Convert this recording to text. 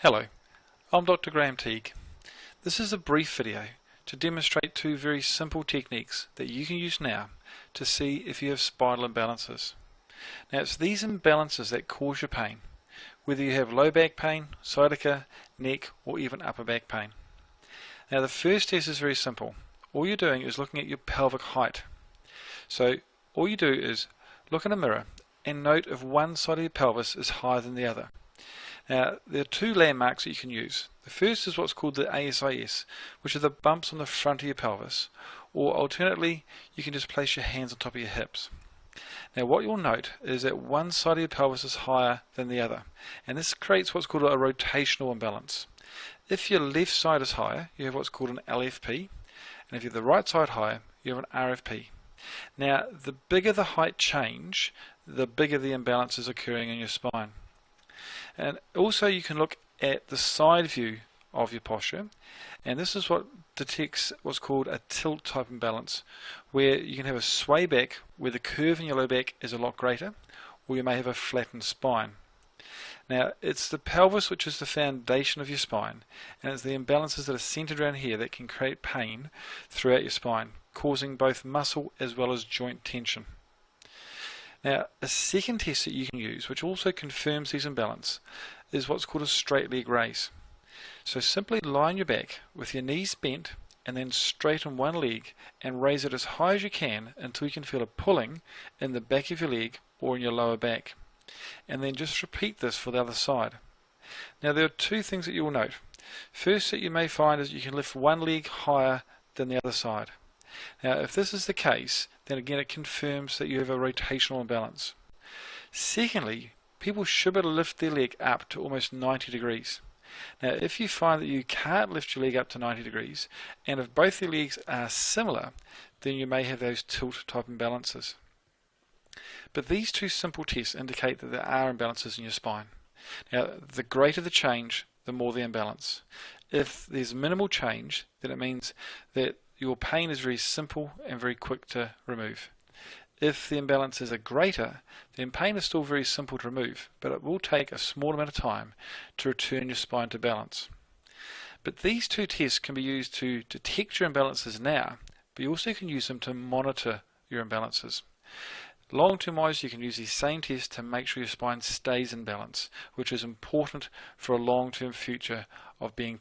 Hello, I'm Dr. Graham Teague. This is a brief video to demonstrate two very simple techniques that you can use now to see if you have spinal imbalances. Now it's these imbalances that cause your pain, whether you have low back pain, sciatica, neck or even upper back pain. Now the first test is very simple. All you're doing is looking at your pelvic height. So all you do is look in a mirror and note if one side of your pelvis is higher than the other. Now, there are two landmarks that you can use. The first is what's called the ASIS, which are the bumps on the front of your pelvis, or alternately, you can just place your hands on top of your hips. Now, what you'll note is that one side of your pelvis is higher than the other, and this creates what's called a rotational imbalance. If your left side is higher, you have what's called an LFP, and if you have the right side higher, you have an RFP. Now, the bigger the height change, the bigger the imbalance is occurring in your spine. And also you can look at the side view of your posture, and this is what detects what's called a tilt type imbalance, where you can have a sway back where the curve in your low back is a lot greater, or you may have a flattened spine. Now it's the pelvis which is the foundation of your spine, and it's the imbalances that are centered around here that can create pain throughout your spine, causing both muscle as well as joint tension. Now, a second test that you can use, which also confirms these imbalances, is what's called a straight leg raise. So simply lie on your back with your knees bent and then straighten one leg and raise it as high as you can until you can feel a pulling in the back of your leg or in your lower back. And then just repeat this for the other side. Now, there are two things that you will note. First that you may find is you can lift one leg higher than the other side. Now, if this is the case, then again it confirms that you have a rotational imbalance. Secondly, people should be able to lift their leg up to almost 90 degrees. Now, if you find that you can't lift your leg up to 90 degrees, and if both your legs are similar, then you may have those tilt type imbalances. But these two simple tests indicate that there are imbalances in your spine. Now, the greater the change, the more the imbalance. If there's minimal change, then it means that your pain is very simple and very quick to remove. If the imbalances are greater, then pain is still very simple to remove, but it will take a small amount of time to return your spine to balance. But these two tests can be used to detect your imbalances now, but you also can use them to monitor your imbalances. Long-term wise, you can use these same tests to make sure your spine stays in balance, which is important for a long-term future of being